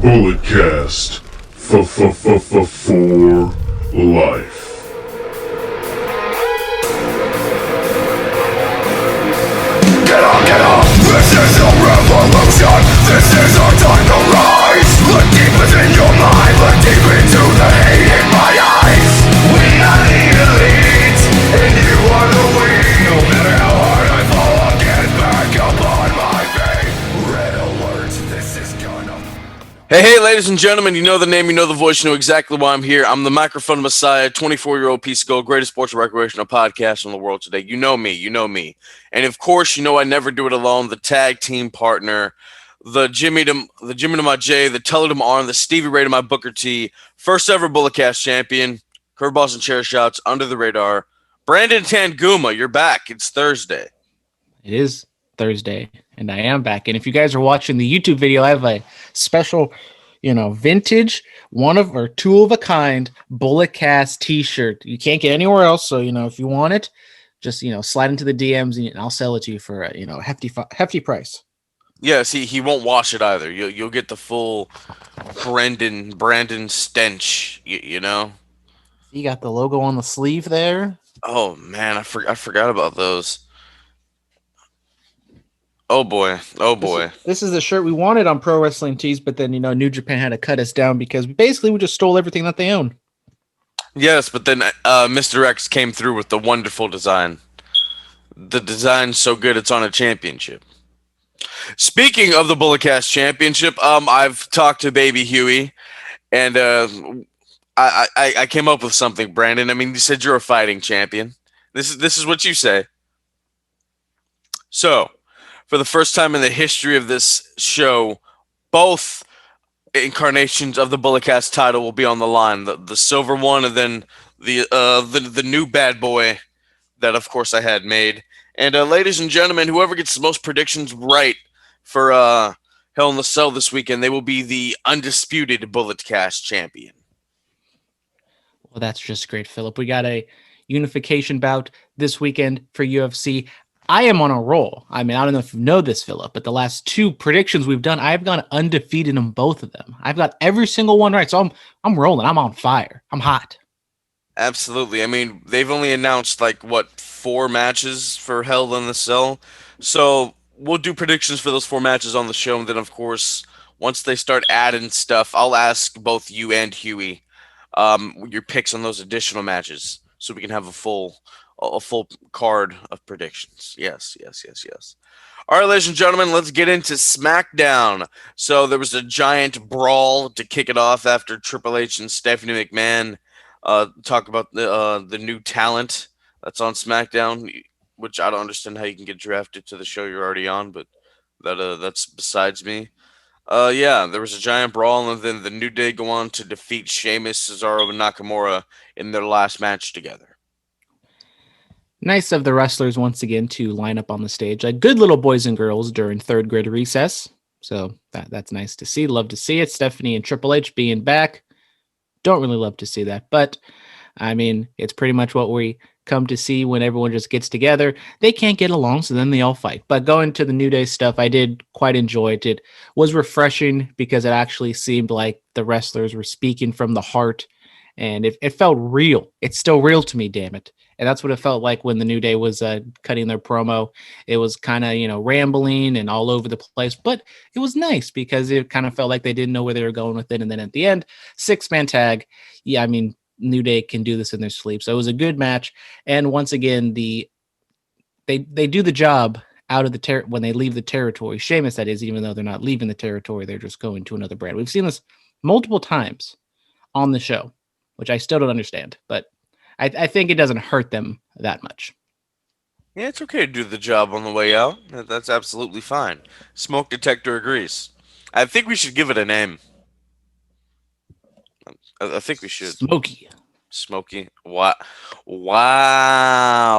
Bulletcast for life. Get up! This is a revolution! This is our time to rise! Look deep within your mind, look deep into the hate in my eyes! We are the elite, and you are the weak! No matter how hard I fall, I'll get back up on my feet! Red alert, this is gonna... Hey, ladies and gentlemen, you know the name, you know the voice, you know exactly why I'm here. I'm the microphone messiah, 24-year-old piece of gold, greatest sports and recreational podcast in the world today. You know me. And of course, you know I never do it alone. The tag team partner, the Jimmy to my J, the Teller to my Arn, the Stevie Ray to my Booker T, first ever Bulletcast champion, curveballs and chair shots, under the radar. Brandon Tanguma, you're back. It's Thursday. It is Thursday, and I am back. And if you guys are watching the YouTube video, I have a special, vintage, one of or two of a kind Bulletcast t-shirt. You can't get anywhere else. So, if you want it, just, slide into the DMs and I'll sell it to you for a, hefty price. Yeah, see, he won't wash it either. You'll get the full Brandon stench, you know? You got the logo on the sleeve there. Oh, man, I forgot about those. Oh boy. This is the shirt we wanted on Pro Wrestling Tees, but then, New Japan had to cut us down because basically we just stole everything that they own. Yes, but then Mr. X came through with the wonderful design. The design's so good it's on a championship. Speaking of the Bulletcast Championship, I've talked to Baby Huey, and I came up with something, Brandon. I mean, you said you're a fighting champion. This is what you say. So, for the first time in the history of this show, both incarnations of the Bulletcast title will be on the line. The silver one, and then the new bad boy that, of course, I had made. And ladies and gentlemen, whoever gets the most predictions right for Hell in the Cell this weekend, they will be the undisputed Bulletcast champion. Well, that's just great, Phillip. We got a unification bout this weekend for UFC. I am on a roll. I mean, I don't know if you know this, Phillip, but the last two predictions we've done, I've gone undefeated in both of them. I've got every single one right, so I'm rolling. I'm on fire. I'm hot. Absolutely. I mean, they've only announced 4 matches for Hell in the Cell, so we'll do predictions for those 4 matches on the show, and then, of course, once they start adding stuff, I'll ask both you and Huey your picks on those additional matches, so we can have a full card of predictions. Yes. All right, ladies and gentlemen, let's get into Smackdown. So there was a giant brawl to kick it off after Triple H and Stephanie McMahon talk about the new talent that's on Smackdown, which I don't understand how you can get drafted to the show you're already on, but that's besides me. Yeah, there was a giant brawl, and then the New Day go on to defeat Sheamus, Cesaro, and Nakamura in their last match together. Nice of the wrestlers once again to line up on the stage like good little boys and girls during third grade recess. So that's nice to see. Love to see it. Stephanie and Triple H being back. Don't really love to see that, but I mean, it's pretty much what we come to see when everyone just gets together. They can't get along, so then they all fight. But going to the New Day stuff, I did quite enjoy it. It was refreshing because it actually seemed like the wrestlers were speaking from the heart, and it felt real. It's still real to me, damn it. And that's what it felt like when the New Day was cutting their promo. It was kind of, rambling and all over the place, but it was nice because it kind of felt like they didn't know where they were going with it. And then at the end, 6-man tag. Yeah, I mean, New Day can do this in their sleep. So it was a good match. And once again, they do the job out of the when they leave the territory. Sheamus, that is, even though they're not leaving the territory, they're just going to another brand. We've seen this multiple times on the show, which I still don't understand, but I think it doesn't hurt them that much. Yeah, it's okay to do the job on the way out. That's absolutely fine. Smoke detector agrees. I think we should give it a name. I think we should. Smokey. Wow.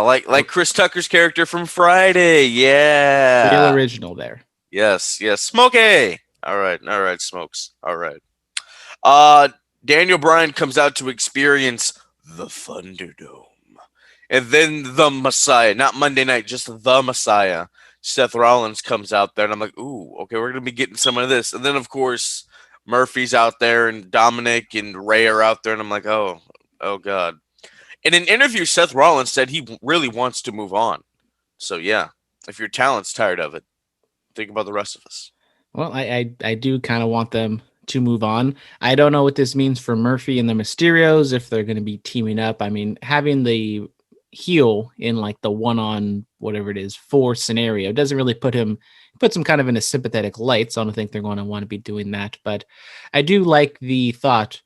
Like Chris Tucker's character from Friday. Yeah. Real original there. Yes. Smokey. All right, Smokes. All right. Daniel Bryan comes out to experience the Thunderdome. And then the Messiah, not Monday Night, just the Messiah, Seth Rollins comes out there, and I'm like, ooh, okay, we're going to be getting some of this. And then, of course, Murphy's out there and Dominic and Ray are out there, and I'm like, oh god. In an interview, Seth Rollins said he really wants to move on. So yeah, if your talent's tired of it, think about the rest of us. Well, I do kind of want them to move on. I don't know what this means for Murphy and the Mysterios, if they're going to be teaming up. I mean, having the heel in like the one on whatever it is 4 scenario doesn't really puts him kind of in a sympathetic light. So I don't think they're going to want to be doing that. But I do like the thought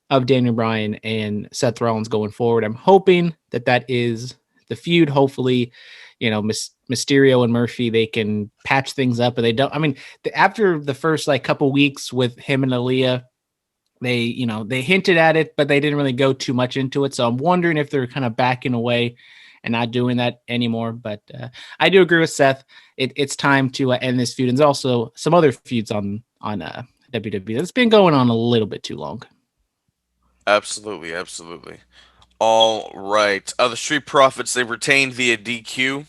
of Daniel Bryan and Seth Rollins going forward. I'm hoping that is the feud. Hopefully, Mysterio and Murphy, they can patch things up, and they don't. I mean, after the first like couple weeks with him and Aaliyah, they hinted at it, but they didn't really go too much into it. So I'm wondering if they're kind of backing away and not doing that anymore. But I do agree with Seth. It's time to end this feud. And there's also some other feuds on WWE that's been going on a little bit too long. Absolutely. All right. The Street Profits, they retained via DQ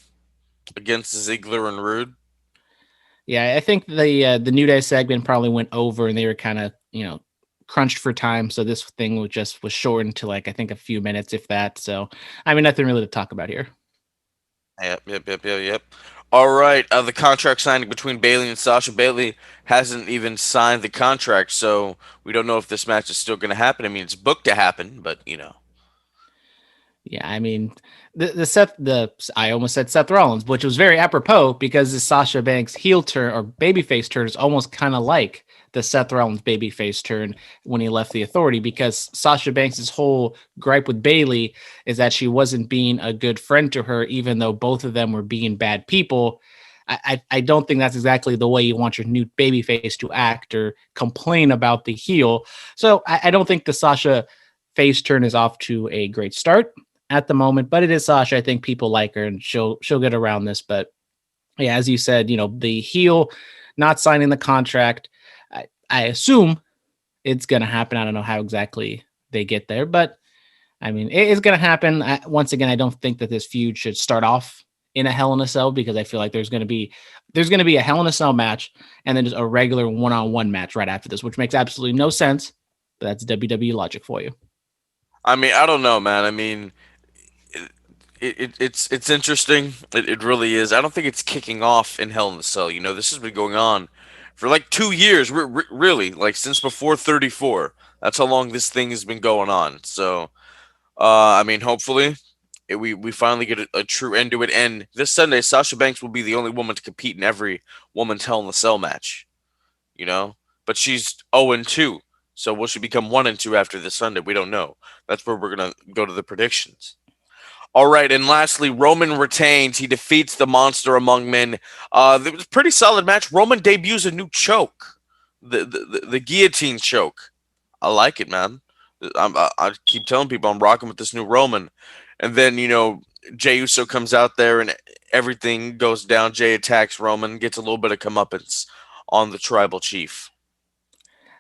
against Ziggler and Rude. Yeah, I think the New Day segment probably went over, and they were kind of crunched for time, so this thing was shortened to like I think a few minutes, if that. So I mean, nothing really to talk about here. Yep. All right. The contract signing between Bayley and Sasha. Bayley hasn't even signed the contract, so we don't know if this match is still going to happen. I mean, it's booked to happen, but Yeah, I mean, I almost said Seth Rollins, which was very apropos because the Sasha Banks heel turn or babyface turn is almost kind of like the Seth Rollins babyface turn when he left the Authority, because Sasha Banks' whole gripe with Bayley is that she wasn't being a good friend to her, even though both of them were being bad people. I don't think that's exactly the way you want your new babyface to act or complain about the heel. So I don't think the Sasha face turn is off to a great start at the moment, but it is Sasha. I think people like her, and she'll get around this. But yeah, as you said, the heel not signing the contract, I assume it's going to happen. I don't know how exactly they get there, but I mean, it is going to happen. Once again, I don't think that this feud should start off in a Hell in a Cell, because I feel like there's going to be a Hell in a Cell match and then just a regular one-on-one match right after this, which makes absolutely no sense. But that's WWE logic for you. I mean, I don't know, man. I mean, it's interesting. It really is. I don't think it's kicking off in Hell in the Cell. This has been going on for like 2 years, really, like since before 34. That's how long this thing has been going on. So, I mean, hopefully, we finally get a true end to it. And this Sunday, Sasha Banks will be the only woman to compete in every woman's Hell in the Cell match. But she's 0-2. So will she become 1-2 after this Sunday? We don't know. That's where we're gonna go to the predictions. All right, and lastly, Roman retains. He defeats the Monster Among Men. It was a pretty solid match. Roman debuts a new choke, the guillotine choke. I like it, man. I keep telling people I'm rocking with this new Roman. And then Jey Uso comes out there and everything goes down. Jey attacks Roman, gets a little bit of comeuppance on the Tribal Chief.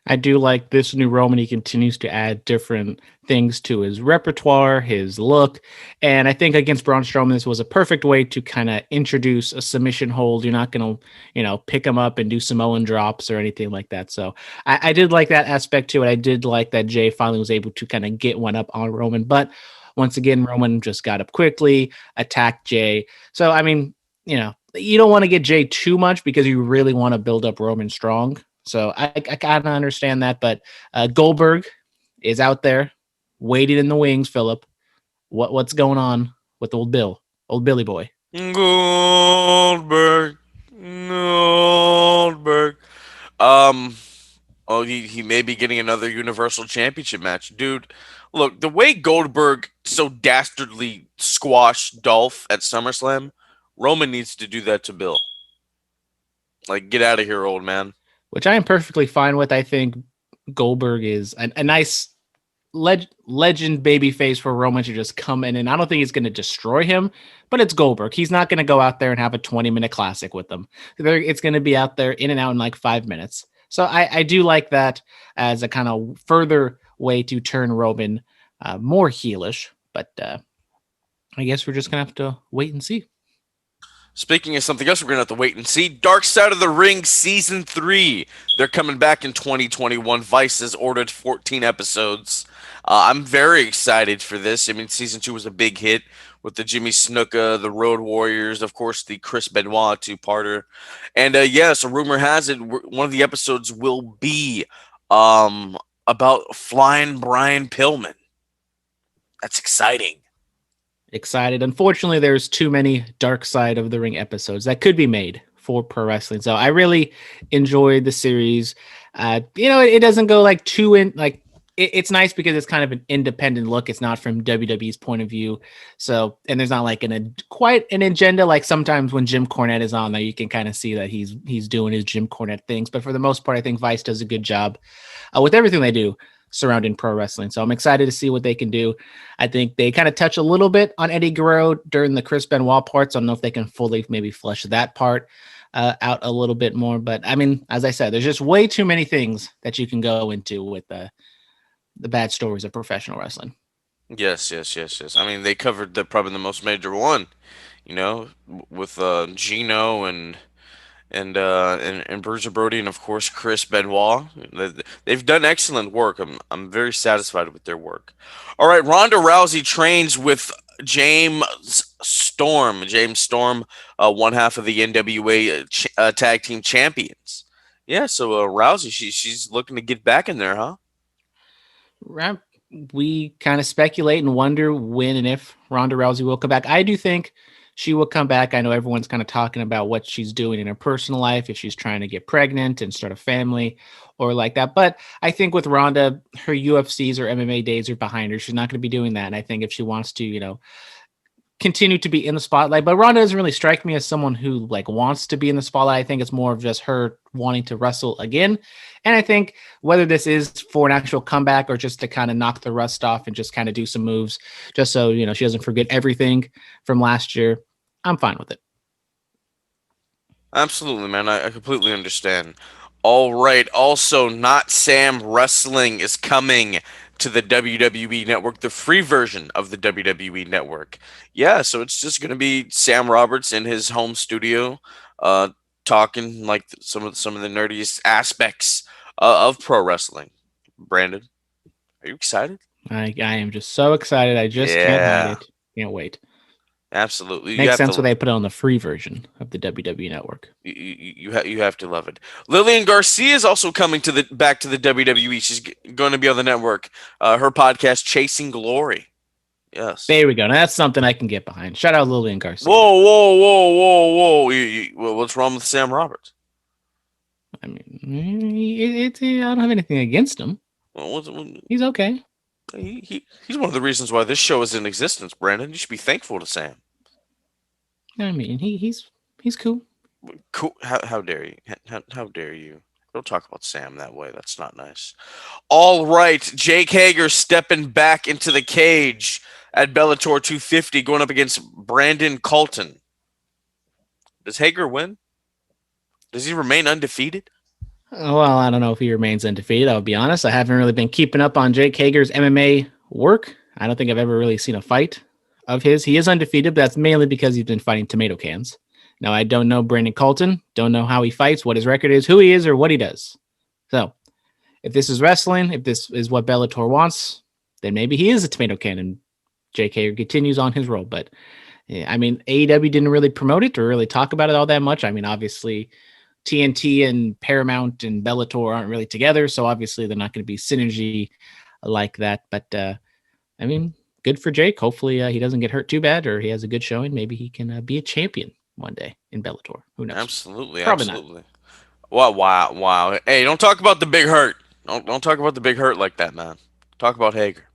I do like this new Roman. He continues to add different things to his repertoire, his look. And I think against Braun Strowman, this was a perfect way to kind of introduce a submission hold. You're not going to, pick him up and do Samoan drops or anything like that. So I did like that aspect to it. I did like that Jey finally was able to kind of get one up on Roman. But once again, Roman just got up quickly, attacked Jey. So, I mean, you don't want to get Jey too much because you really want to build up Roman strong. So I kind of understand that, but Goldberg is out there waiting in the wings. Phillip, what's going on with old Billy Boy? Goldberg. He may be getting another Universal Championship match, dude. Look, the way Goldberg so dastardly squashed Dolph at SummerSlam, Roman needs to do that to Bill. Like, get out of here, old man. Which I am perfectly fine with. I think Goldberg is a nice legend babyface for Roman to just come in, and I don't think he's going to destroy him, but it's Goldberg. He's not going to go out there and have a 20-minute classic with them. It's going to be out there in and out in like 5 minutes. So I do like that as a kind of further way to turn Roman more heelish, but I guess we're just going to have to wait and see. Speaking of something else, we're going to have to wait and see. Dark Side of the Ring Season 3. They're coming back in 2021. Vice has ordered 14 episodes. I'm very excited for this. I mean, Season 2 was a big hit with the Jimmy Snuka, the Road Warriors, of course, the Chris Benoit two-parter. And yes, a rumor has it one of the episodes will be about Flying Brian Pillman. That's exciting. Excited. Unfortunately, there's too many Dark Side of the Ring episodes that could be made for pro wrestling. So I really enjoyed the series. It doesn't go like too in like it's nice because it's kind of an independent look. It's not from WWE's point of view. So, and there's not like quite an agenda. Like sometimes when Jim Cornette is on there, you can kind of see that he's doing his Jim Cornette things. But for the most part, I think Vice does a good job with everything they do surrounding pro wrestling. So I'm excited to see what they can do. I think they kind of touch a little bit on Eddie Guerrero during the Chris Benoit parts. I don't know if they can fully maybe flesh that part out a little bit more. But I mean, as I said, there's just way too many things that you can go into with the bad stories of professional wrestling. Yes. I mean, they covered probably the most major one, with Gino and Bruiser Brody, and of course Chris Benoit. They've done excellent work. I'm very satisfied with their work. All right, Ronda Rousey trains with James Storm. James Storm, one half of the NWA tag team champions. Yeah, so Rousey, she's looking to get back in there, huh? We kind of speculate and wonder when and if Ronda Rousey will come back. I do think she will come back. I know everyone's kind of talking about what she's doing in her personal life, if she's trying to get pregnant and start a family or like that. But I think with Ronda, her UFCs or MMA days are behind her. She's not going to be doing that. And I think if she wants to, continue to be in the spotlight, but Ronda doesn't really strike me as someone who like wants to be in the spotlight. I think it's more of just her wanting to wrestle again. And I think whether this is for an actual comeback or just to kind of knock the rust off and just kind of do some moves, just so, she doesn't forget everything from last year, I'm fine with it. Absolutely, man. I completely understand. All right. Also, Not Sam Wrestling is coming to the WWE Network, the free version of the WWE Network. Yeah, so it's just going to be Sam Roberts in his home studio, talking like some of the nerdiest aspects of pro wrestling. Brandon, are you excited? I am just so excited. I just can't hide it. Can't wait. Absolutely. Makes sense when they put it on the free version of the WWE Network. You have to love it. Lillian Garcia is also coming back to the WWE. She's going to be on the network. Her podcast, Chasing Glory. Yes. There we go. Now that's something I can get behind. Shout out Lillian Garcia. Whoa. What's wrong with Sam Roberts? I mean, I don't have anything against him. He's okay. He's one of the reasons why this show is in existence, Brandon. You should be thankful to Sam. I mean, he's cool. Cool. How dare you? How dare you? Don't talk about Sam that way. That's not nice. All right, Jake Hager stepping back into the cage at Bellator 250, going up against Brandon Colton. Does Hager win? Does he remain undefeated? Well, I don't know if he remains undefeated. I'll be honest. I haven't really been keeping up on Jake Hager's MMA work. I don't think I've ever really seen a fight of his. He is undefeated, but that's mainly because he's been fighting tomato cans. Now, I don't know Brandon Colton. Don't know how he fights, what his record is, who he is, or what he does. So, if this is wrestling, if this is what Bellator wants, then maybe he is a tomato can and Jake Hager continues on his role. But, I mean, AEW didn't really promote it or really talk about it all that much. I mean, obviously, TNT and Paramount and Bellator aren't really together, so obviously they're not going to be synergy like that. But I mean, good for Jake. Hopefully he doesn't get hurt too bad, or he has a good showing. Maybe he can be a champion one day in Bellator. Who knows? Absolutely. Probably not. Wow. Hey, don't talk about the big hurt. Don't talk about the big hurt like that, man. Talk about Hager.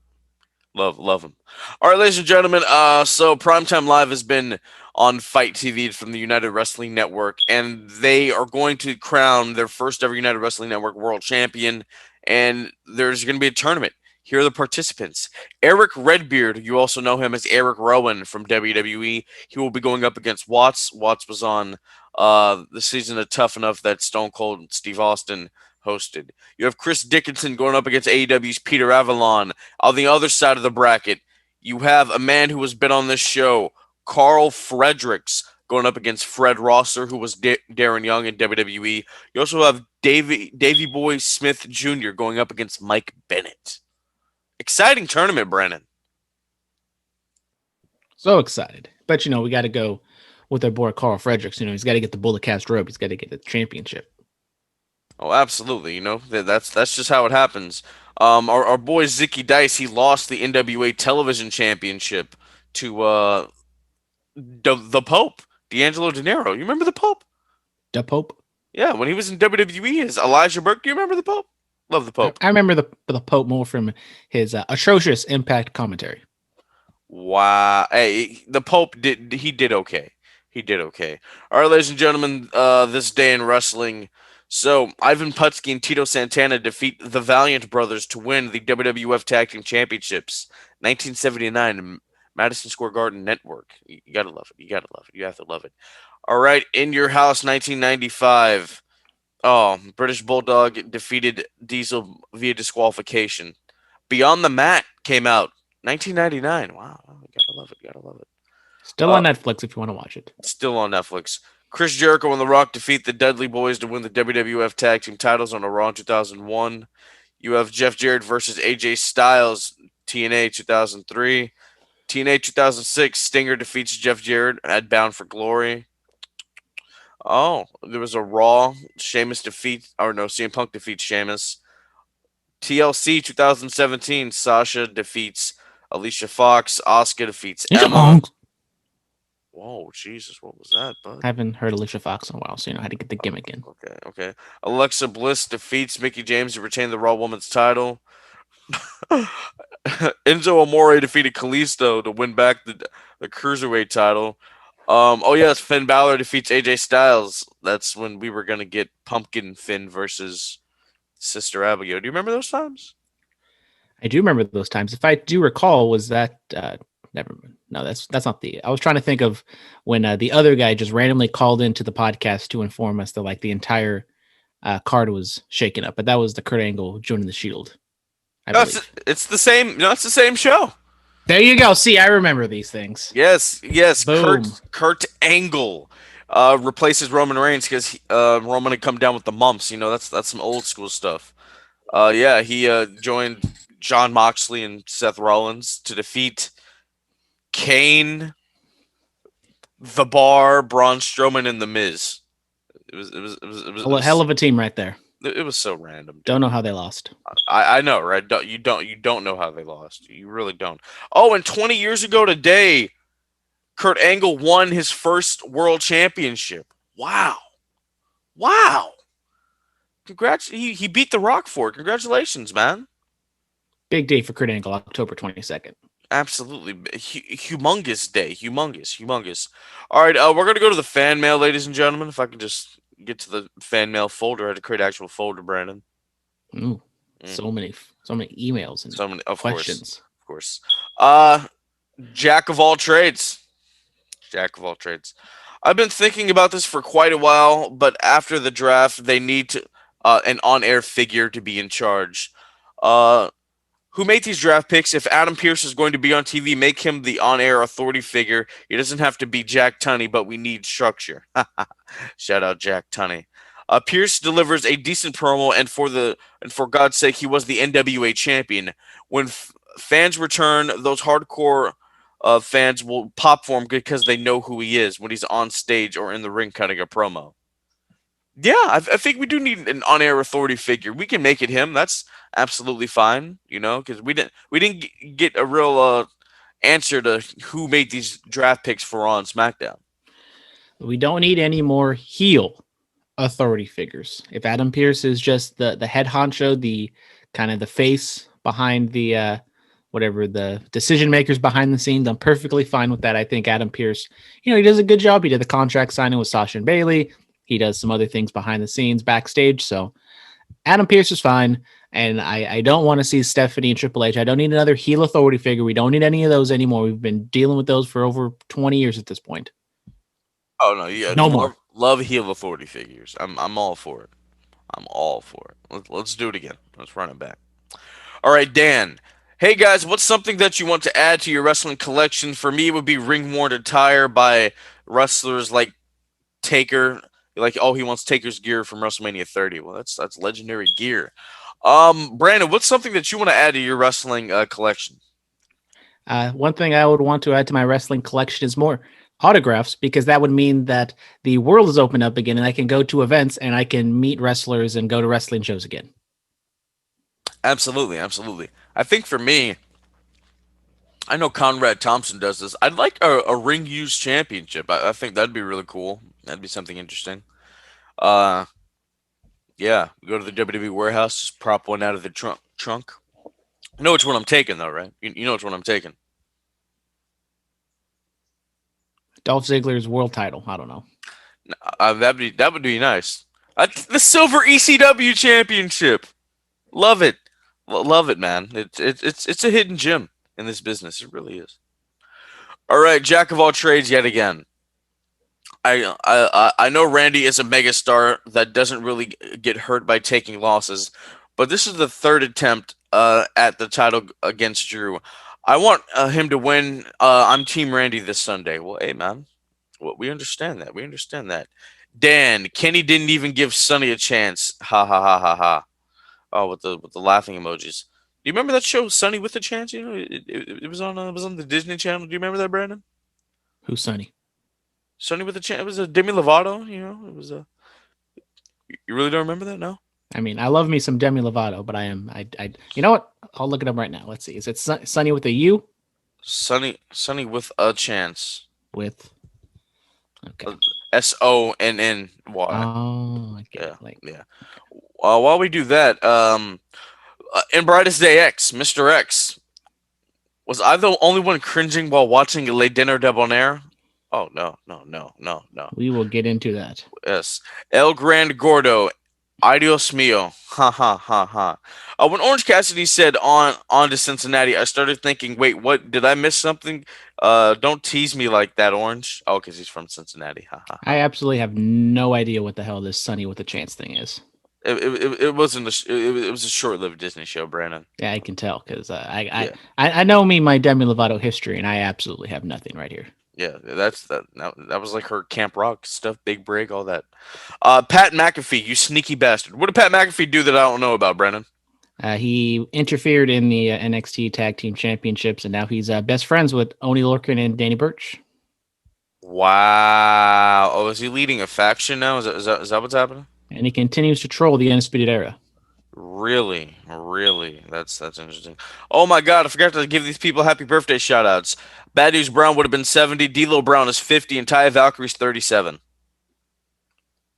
Love him. All right, ladies and gentlemen. So Primetime Live has been on Fight TV from the United Wrestling Network, and they are going to crown their first ever United Wrestling Network World Champion, and there's going to be a tournament. Here are the participants. Eric Redbeard, you also know him as Eric Rowan from WWE. He will be going up against Watts. Watts was on the season of Tough Enough that Stone Cold and Steve Austin hosted. You have Chris Dickinson going up against AEW's Peter Avalon. On the other side of the bracket, you have a man who has been on this show, Carl Fredericks, going up against Fred Rosser, who was Darren Young in WWE. You also have Davy Boy Smith Jr. going up against Mike Bennett. Exciting tournament, Brandon. So excited. But, we got to go with our boy Carl Fredericks. He's got to get the bullet cast robe. He's got to get the championship. Oh, absolutely. That's just how it happens. Our boy Zicky Dice, he lost the NWA Television Championship to the Pope, D'Angelo Dinero. You remember the Pope? The Pope? Yeah, when he was in WWE as Elijah Burke. Do you remember the Pope? Love the Pope. I remember the Pope more from his atrocious Impact commentary. Wow. Hey, the Pope did okay. He did okay. All right, ladies and gentlemen, this day in wrestling. So, Ivan Putski and Tito Santana defeat the Valiant Brothers to win the WWF Tag Team Championships, 1979, Madison Square Garden Network. You gotta love it. You gotta love it. You have to love it. All right, In Your House, 1995. Oh, British Bulldog defeated Diesel via disqualification. Beyond the Mat came out, 1999. Wow, you gotta love it. You gotta love it. Still on Netflix if you want to watch it. Still on Netflix. Chris Jericho and The Rock defeat the Dudley Boys to win the WWF Tag Team titles on a Raw in 2001. You have Jeff Jarrett versus AJ Styles, TNA 2003. TNA 2006, Stinger defeats Jeff Jarrett at Bound for Glory. Oh, there was a Raw. CM Punk defeats Sheamus. TLC 2017, Sasha defeats Alicia Fox. Asuka defeats Emma. Whoa, Jesus, what was that, bud? I haven't heard Alicia Fox in a while, so you know how to get the gimmick in. Okay. Alexa Bliss defeats Mickie James to retain the Raw Women's title. Enzo Amore defeated Kalisto to win back the Cruiserweight title. Yes, Finn Balor defeats AJ Styles. That's when we were going to get Pumpkin Finn versus Sister Abigail. Do you remember those times? I do remember those times. If I do recall, was that... Never mind. No, that's not the. I was trying to think of when the other guy just randomly called into the podcast to inform us that the entire card was shaken up, but that was the Kurt Angle joining the Shield. It's the same. No, it's the same show. There you go. See, I remember these things. Yes. Boom. Kurt Angle replaces Roman Reigns because Roman had come down with the mumps. That's some old school stuff. He joined Jon Moxley and Seth Rollins to defeat Kane, The Bar, Braun Strowman, and The Miz. It was a hell of a team right there. It was so random. Don't know how they lost. I know, right? You don't know how they lost. You really don't. Oh, and 20 years ago today, Kurt Angle won his first world championship. Wow. Congrats! He beat The Rock for it. Congratulations, man. Big day for Kurt Angle, October 22nd. Absolutely. Humongous day. Humongous. All right, we're going to go to the fan mail, ladies and gentlemen. If I can just get to the fan mail folder. I had to create an actual folder, Brandon. Ooh, so many emails and so many questions. Of course. Jack of all trades. I've been thinking about this for quite a while, but after the draft, they need to an on-air figure to be in charge. Who made these draft picks? If Adam Pearce is going to be on TV, make him the on-air authority figure. He doesn't have to be Jack Tunney, but we need structure. Shout out Jack Tunney. Pearce delivers a decent promo, and for God's sake, he was the NWA champion. When fans return, those hardcore fans will pop for him because they know who he is when he's on stage or in the ring cutting a promo. Yeah, I think we do need an on-air authority figure. We can make it him. That's absolutely fine, because we didn't get a real answer to who made these draft picks for Raw and SmackDown. We don't need any more heel authority figures. If Adam Pearce is just the head honcho, the kind of the face behind the whatever the decision makers behind the scenes, I'm perfectly fine with that. I think Adam Pearce, he does a good job. He did the contract signing with Sasha and Bailey. He does some other things behind the scenes, backstage. So Adam Pearce is fine. And I don't want to see Stephanie and Triple H. I don't need another heel authority figure. We don't need any of those anymore. We've been dealing with those for over 20 years at this point. Oh, no. Yeah. No more. Love heel authority figures. I'm all for it. Let's do it again. Let's run it back. All right, Dan. Hey guys, what's something that you want to add to your wrestling collection? For me, it would be ring-worn attire by wrestlers like Taker. Like, oh, he wants Taker's gear from WrestleMania 30. Well, that's legendary gear. Brandon, what's something that you want to add to your wrestling collection? One thing I would want to add to my wrestling collection is more autographs, because that would mean that the world is open up again and I can go to events and I can meet wrestlers and go to wrestling shows again. Absolutely, absolutely. I think for me, I know Conrad Thompson does this. I'd like a ring use championship. I think that'd be really cool. That'd be something interesting. Uh, yeah, go to the WWE warehouse, just prop one out of the trunk. You know which one I'm taking, though, right? You know which one I'm taking. Dolph Ziggler's world title. I don't know. That would be nice. The silver ECW championship. Love it, love it, man. It's a hidden gem in this business. It really is. All right, jack of all trades yet again. I know Randy is a megastar that doesn't really get hurt by taking losses, but this is the third attempt at the title against Drew. I want him to win. I'm Team Randy this Sunday. Well, hey man, well, we understand that. We understand that. Dan, Kenny didn't even give Sonny a chance. Ha ha ha ha ha. Oh, with the laughing emojis. Do you remember that show, Sonny with a Chance? You know, it was on the Disney Channel. Do you remember that, Brandon? Who's Sonny? Sonny with a Chance. It was a Demi Lovato. You know, it was a. You really don't remember that? No. I mean, I love me some Demi Lovato, but you know what? I'll look it up right now. Let's see. Is it Sonny with a U? Sonny with a Chance. With okay. Sonny. Oh, okay. Yeah, Like, yeah. While we do that, in Brightest Day X, Mr. X, was I the only one cringing while watching Le Dinner Debonair? Oh no, no, no, no, no. we will get into that. Yes. El Grand Gordo. Adios mio. Ha ha ha ha. When Orange Cassidy said on to Cincinnati, I started thinking, wait, what? Did I miss something? Don't tease me like that, Orange. Oh, because he's from Cincinnati. Ha ha. I absolutely have no idea what the hell this Sonny with a Chance thing is. It wasn't it was a short-lived Disney show, Brandon. Yeah, I can tell because Yeah. I know my Demi Lovato history, and I absolutely have nothing right here. Yeah, that was like her Camp Rock stuff, Big Break, all that. Pat McAfee, you sneaky bastard. What did Pat McAfee do that I don't know about, Brandon? He interfered in the NXT Tag Team Championships, and now he's best friends with Oni Lorcan and Danny Burch. Wow. Oh, is he leading a faction now? Is that what's happening? And he continues to troll the Undisputed Era. Really, really. That's interesting. Oh my God, I forgot to give these people happy birthday shout outs. Bad News Brown would have been 70, D'Lo Brown is 50, and Taya Valkyrie's 37.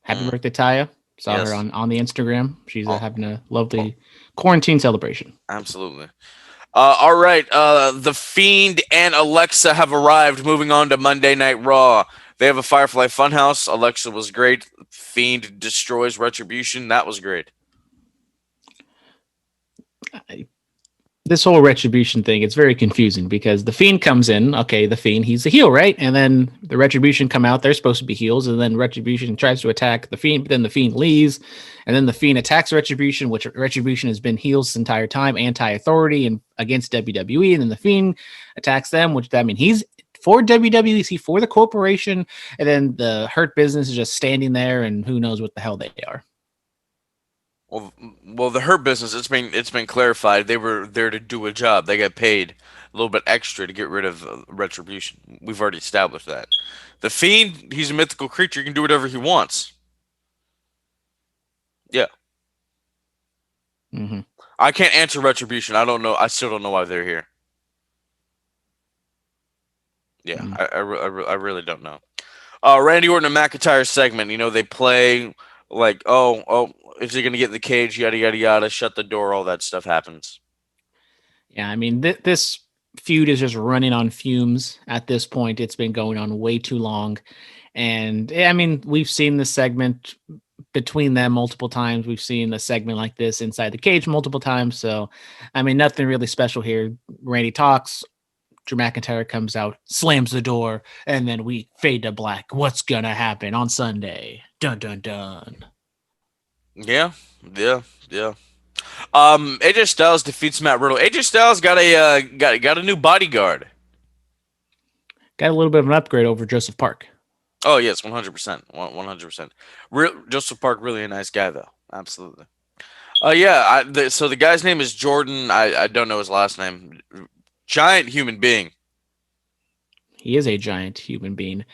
Happy birthday, Taya. Saw Yes. her on the Instagram. She's having a lovely quarantine celebration. Absolutely. All right. The Fiend and Alexa have arrived. Moving on to Monday Night Raw. They have a Firefly Funhouse. Alexa was great. Fiend destroys Retribution. That was great. This whole Retribution thing, it's very confusing because the Fiend comes in. Okay, the Fiend, he's a heel, right? And then the Retribution come out. They're supposed to be heels. And then Retribution tries to attack the Fiend, but then the Fiend leaves. And then the Fiend attacks Retribution, which Retribution has been heels this entire time, anti-authority and against WWE. And then the Fiend attacks them, which that means he's for WWE, is he for the corporation? And then the Hurt Business is just standing there, and who knows what the hell they are. Well, the Hurt Business, it's been clarified. They were there to do a job. They got paid a little bit extra to get rid of Retribution. We've already established that. The Fiend, he's a mythical creature. He can do whatever he wants. Yeah. Mm-hmm. I can't answer Retribution. I don't know. I still don't know why they're here. Yeah, I really don't know. Randy Orton and McIntyre segment. You know, they play like, oh, is he going to get in the cage? Yada, yada, yada. Shut the door. All that stuff happens. Yeah, I mean, this feud is just running on fumes at this point. It's been going on way too long. And I mean, we've seen this segment between them multiple times. We've seen a segment like this inside the cage multiple times. So, I mean, nothing really special here. Randy talks. Drew McIntyre comes out, slams the door, and then we fade to black. What's going to happen on Sunday? Dun, dun, dun. Yeah. AJ Styles defeats Matt Riddle. AJ Styles got a new bodyguard. Got a little bit of an upgrade over Joseph Park. Oh yes, 100%, 100%. Joseph Park, really a nice guy though. Absolutely. Yeah. So the guy's name is Jordan. I don't know his last name. Giant human being. He is a giant human being.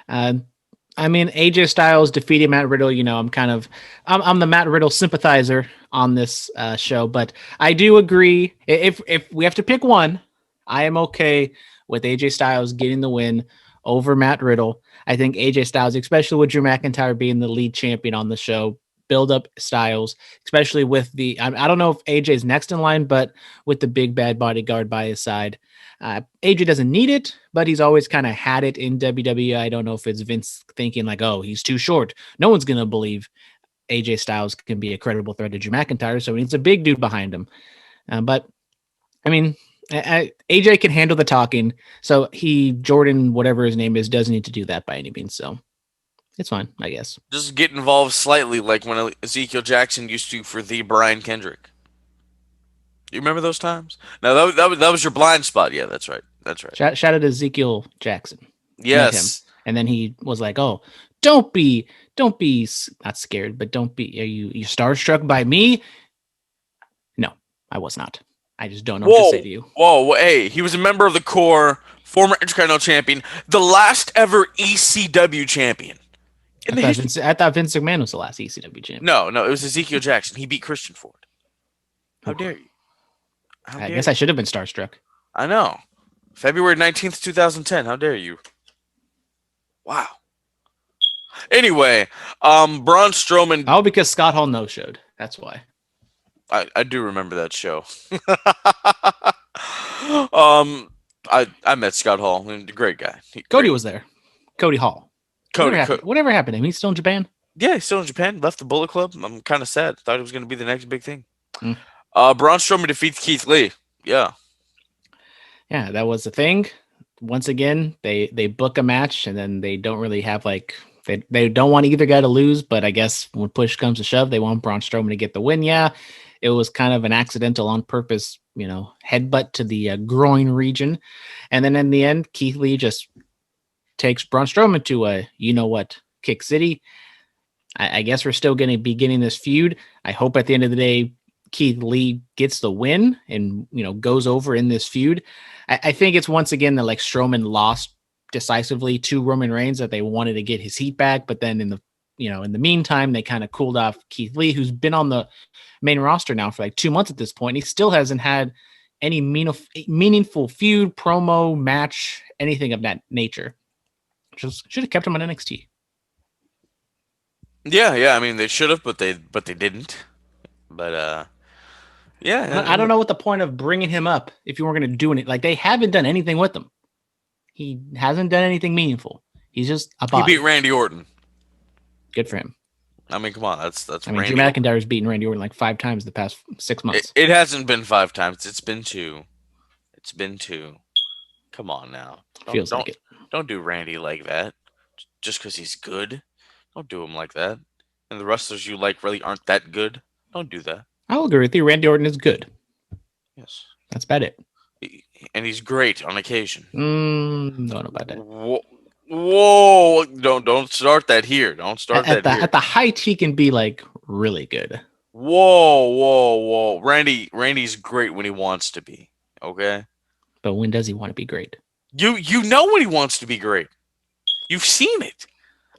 I mean, AJ Styles defeated Matt Riddle. You know, I'm the Matt Riddle sympathizer on this show, but I do agree. If we have to pick one, I am okay with AJ Styles getting the win over Matt Riddle. I think AJ Styles, especially with Drew McIntyre being the lead champion on the show, build up Styles, especially with I don't know if AJ's next in line, but with the big bad bodyguard by his side. AJ doesn't need it, but he's always kind of had it in WWE. I don't know if it's Vince thinking like, oh, he's too short. No one's going to believe AJ Styles can be a credible threat to Drew McIntyre, so he needs a big dude behind him. But, I mean, AJ can handle the talking, so Jordan, whatever his name is, doesn't need to do that by any means, so it's fine, I guess. Just get involved slightly, like when Ezekiel Jackson used to for the Brian Kendrick. Do you remember those times? No, that was your blind spot. Yeah, that's right. That's right. Shout out to Ezekiel Jackson. Yes. And then he was like, "Oh, don't be not scared, but don't be. Are you starstruck by me?" No, I was not. I just don't know what to say to you. Whoa, hey, he was a member of the Core, former Intercontinental Champion, the last ever ECW champion. I thought Vince McMahon was the last ECW champion. No, it was Ezekiel Jackson. He beat Christian Ford. How dare you? I guess I should have been starstruck. I know. February 19th, 2010. How dare you? Wow. Anyway, Braun Strowman. Oh, because Scott Hall no-showed. That's why. I do remember that show. I met Scott Hall. Great guy. Cody was there. Cody Hall. Cody. Whatever happened to him? He's still in Japan? Yeah, he's still in Japan. Left the Bullet Club. I'm kind of sad. Thought it was going to be the next big thing. Braun Strowman defeats Keith Lee. Yeah, that was the thing. Once again, they book a match and then they don't really have they don't want either guy to lose, but I guess when push comes to shove, they want Braun Strowman to get the win. Yeah, it was kind of an accidental, on purpose, headbutt to the groin region, and then in the end, Keith Lee just takes Braun Strowman to Kick City. I guess we're still going to be getting this feud. I hope at the end of the day, Keith Lee gets the win and goes over in this feud. I think it's once again that Strowman lost decisively to Roman Reigns, that they wanted to get his heat back, but then in the meantime they kind of cooled off Keith Lee, who's been on the main roster now for 2 months at this point. He still hasn't had any meaningful feud, promo, match, anything of that nature. Just should have kept him on NXT. Yeah. I mean, they should have, but they didn't. But yeah. I don't know what the point of bringing him up if you weren't going to do anything. They haven't done anything with him. He hasn't done anything meaningful. He's just a body. He beat Randy Orton. Good for him. I mean, come on, that's. Drew McIntyre's beaten Randy Orton 5 times the past 6 months. It hasn't been 5 times. It's been 2. Come on now. Feels like it. Don't do Randy like that. Just because he's good. Don't do him like that. And the wrestlers you like really aren't that good. Don't do that. I'll agree with you. Randy Orton is good. Yes. That's about it. And he's great on occasion. Don't know about that. Whoa! Don't start that here. Don't start here. At the height, he can be really good. Whoa! Randy's great when he wants to be. Okay. But when does he want to be great? You know when he wants to be great. You've seen it.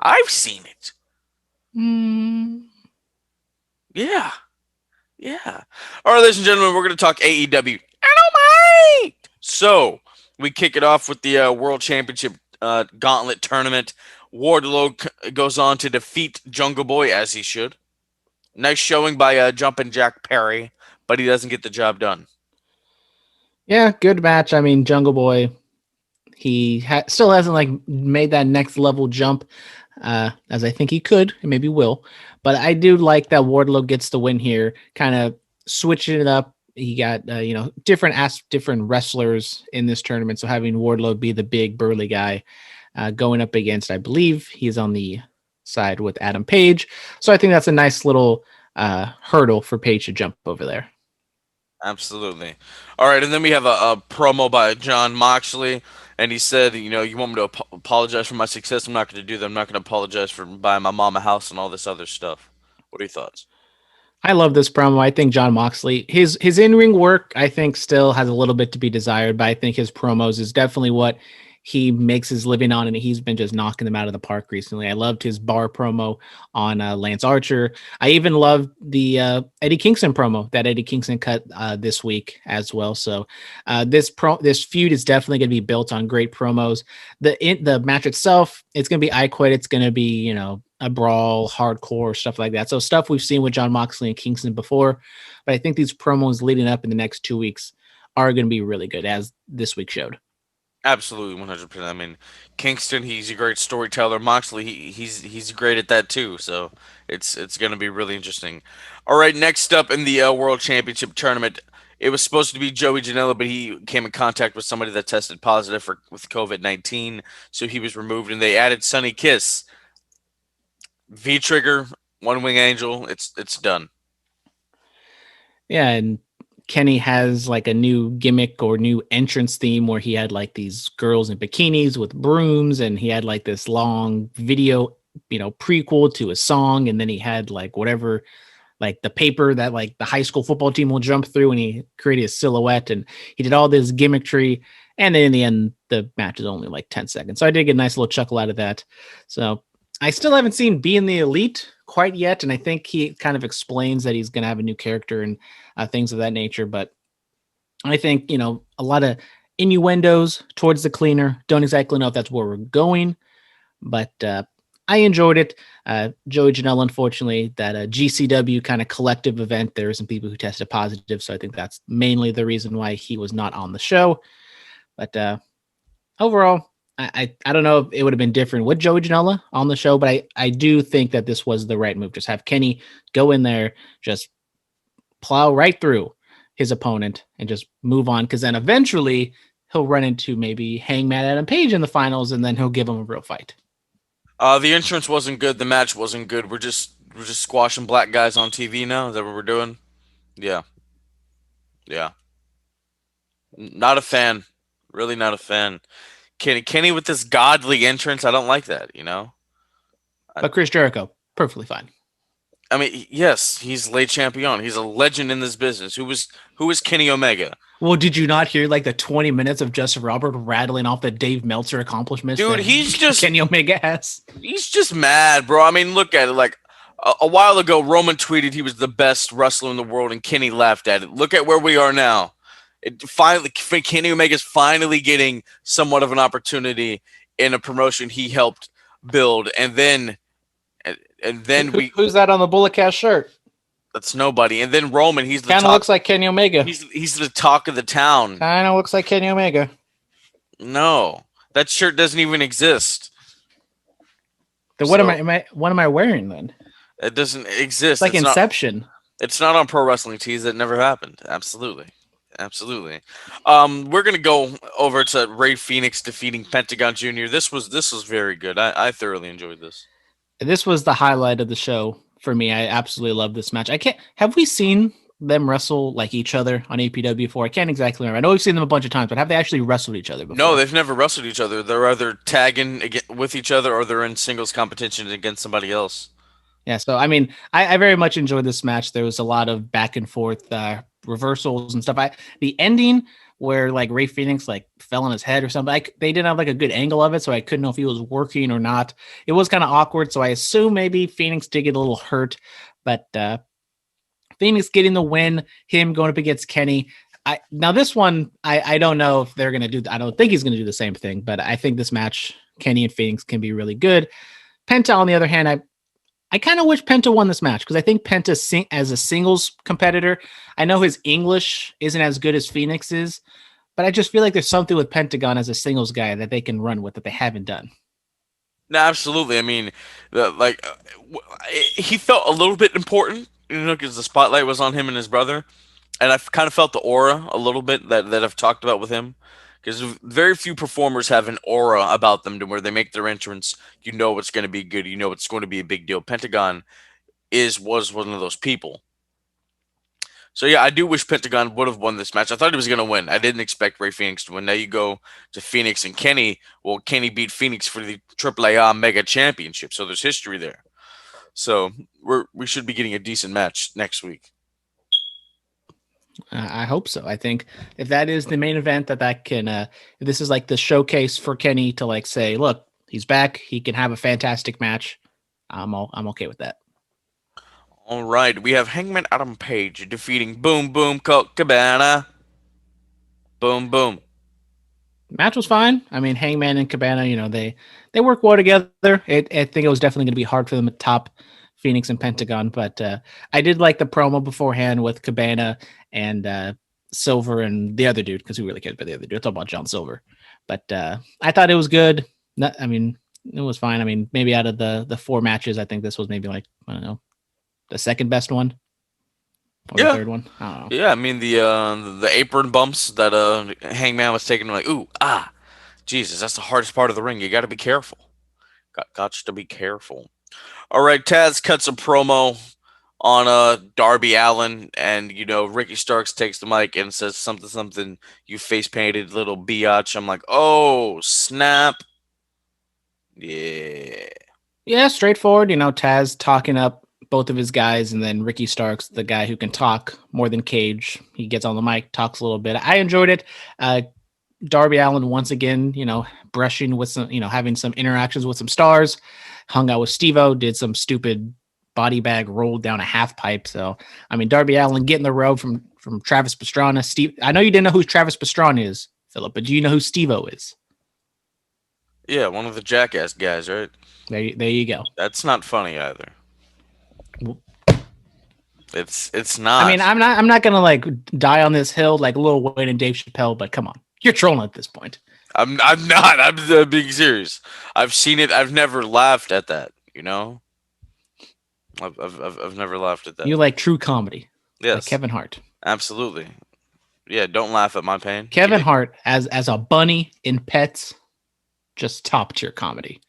I've seen it. Yeah. All right, ladies and gentlemen, we're going to talk AEW. Dynamite! So, we kick it off with the World Championship Gauntlet Tournament. Wardlow goes on to defeat Jungle Boy, as he should. Nice showing by Jumpin' Jack Perry, but he doesn't get the job done. Yeah, good match. I mean, Jungle Boy, he still hasn't made that next level jump as I think he could and maybe will. But I do like that Wardlow gets the win here, kind of switching it up. He got different wrestlers in this tournament. So having Wardlow be the big burly guy going up against, I believe he's on the side with Adam Page. So I think that's a nice little hurdle for Paige to jump over there. Absolutely. All right, and then we have a promo by John Moxley, and he said, you want me to apologize for my success? I'm not going to do that. I'm not going to apologize for buying my mom a house and all this other stuff. What are your thoughts? I love this promo. I think John Moxley, his in ring work, I think still has a little bit to be desired, but I think his promos is definitely what he makes his living on, and he's been just knocking them out of the park recently. I loved his bar promo on Lance Archer. I even loved the Eddie Kingston promo that Eddie Kingston cut this week as well. So this feud is definitely going to be built on great promos. The match itself, it's going to be I Quit. It's going to be a brawl, hardcore, stuff like that. So stuff we've seen with John Moxley and Kingston before, but I think these promos leading up in the next 2 weeks are going to be really good, as this week showed. Absolutely, 100%. I mean, Kingston, he's a great storyteller. Moxley, he's great at that too. So it's going to be really interesting. All right, next up in the World Championship tournament, it was supposed to be Joey Janela, but he came in contact with somebody that tested positive with COVID-19, so he was removed, and they added Sonny Kiss, V Trigger, One Wing Angel. It's done. Yeah, and Kenny has like a new gimmick or new entrance theme where he had like these girls in bikinis with brooms, and he had like this long video, prequel to a song, and then he had like whatever, like the paper that like the high school football team will jump through, and he created a silhouette, and he did all this gimmickry, and then in the end the match is only like 10 seconds. So I did get a nice little chuckle out of that. So I still haven't seen Being the Elite quite yet, and I think he kind of explains that he's going to have a new character and things of that nature. But I think a lot of innuendos towards the cleaner. Don't exactly know if that's where we're going, but I enjoyed it. Joey Janela, unfortunately, that GCW kind of collective event, there were some people who tested positive, so I think that's mainly the reason why he was not on the show. But overall, I don't know if it would have been different with Joey Janela on the show, but I do think that this was the right move. Just have Kenny go in there, just plow right through his opponent and just move on, because then eventually he'll run into maybe Hangman Adam Page in the finals, and then he'll give him a real fight. The entrance wasn't good. The match wasn't good. We're just squashing black guys on TV now. Is that what we're doing? Yeah, yeah. Not a fan. Really not a fan. Kenny with this godly entrance, I don't like that. But Chris Jericho, perfectly fine. I mean, yes, he's Le Champion. He's a legend in this business. Who is Kenny Omega? Well, did you not hear like the 20 minutes of Justin Robert rattling off the Dave Meltzer accomplishments? Dude, that he's just Kenny Omega has. he's just mad, bro. I mean, look at it. Like a while ago, Roman tweeted he was the best wrestler in the world, and Kenny laughed at it. Look at where we are now. Kenny Omega's finally getting somewhat of an opportunity in a promotion he helped build, and then Who's that on the Bullet Cast shirt? that's nobody. And then Roman, he's the Kind of talk. looks like Kenny Omega. He's the talk of the town. Kind of looks like Kenny Omega. No, that shirt doesn't even exist. Then what am I wearing then? It doesn't exist. It's like Inception. It's not on Pro Wrestling Tees. That never happened. Absolutely. We're gonna go over to Ray Phoenix defeating Pentagon Jr. This was very good. I thoroughly enjoyed this. This was the highlight of the show for me. I absolutely love this match. Have we seen them wrestle like each other on APW before? I can't exactly remember. I know we've seen them a bunch of times, but have they actually wrestled each other before? No, they've never wrestled each other. They're either tagging with each other or they're in singles competition against somebody else. Yeah, so I mean, I very much enjoyed this match. There was a lot of back and forth reversals and stuff. The ending where like Ray Phoenix like fell on his head or something, they didn't have like a good angle of it, so I couldn't know if he was working or not. It was kind of awkward, so I assume maybe Phoenix did get a little hurt, but Phoenix getting the win, him going up against Kenny. Now this one, I don't know if they're gonna do. I don't think he's gonna do the same thing, but I think this match, Kenny and Phoenix, can be really good. Penta, on the other hand, I kind of wish Penta won this match, because I think Penta, as a singles competitor, I know his English isn't as good as Phoenix is, but I just feel like there's something with Pentagon as a singles guy that they can run with that they haven't done. No, absolutely. I mean, he felt a little bit important, because the spotlight was on him and his brother, and I kind of felt the aura a little bit that I've talked about with him. Because very few performers have an aura about them to where they make their entrance, it's going to be good, it's going to be a big deal. Pentagon was one of those people. So yeah, I do wish Pentagon would have won this match. I thought he was gonna win. I didn't expect Ray Phoenix to win. Now you go to Phoenix and Kenny. Well, Kenny beat Phoenix for the AAA Mega Championship, so there's history there. So we should be getting a decent match next week. I hope so. I think if that is the main event, that can, if this is like the showcase for Kenny to like say, look, he's back. He can have a fantastic match. I'm okay with that. All right, we have Hangman Adam Page defeating Boom Boom Colt Cabana. Boom Boom. Match was fine. I mean, Hangman and Cabana, they work well together. I think it was definitely going to be hard for them to top Phoenix and Pentagon, but I did like the promo beforehand with Cabana and Silver and the other dude, because who really cares about the other dude? It's all about John Silver. But I thought it was good. It was fine. I mean, maybe out of the 4 matches, I think this was maybe like, I don't know, the second best one. Or the third one. I don't know. Yeah, I mean the apron bumps that Hangman was taking, like, ooh, Jesus, that's the hardest part of the ring. You got to be careful. Got to be careful. All right, Taz cuts a promo on Darby Allin, and Ricky Starks takes the mic and says something. You face painted little biatch. I'm like, oh snap. Yeah, straightforward. Taz talking up both of his guys, and then Ricky Starks, the guy who can talk more than Cage. He gets on the mic, talks a little bit. I enjoyed it. Darby Allin once again, brushing with some, having some interactions with some stars. Hung out with Steve-O, did some stupid body bag, rolled down a half pipe. So, I mean, Darby Allin getting the robe from Travis Pastrana. I know you didn't know who Travis Pastrana is, Phillip, but do you know who Steve-O is? Yeah, one of the Jackass guys, right? There you go. That's not funny either. It's not. I mean, I'm not gonna like die on this hill like Lil Wayne and Dave Chappelle, but come on, you're trolling at this point. I'm not. I'm being serious. I've seen it. I've never laughed at that. I've never laughed at that. You like true comedy? Yes, like Kevin Hart. Absolutely. Yeah, don't laugh at my pain. Kevin Hart as a bunny in Pets, just top tier comedy.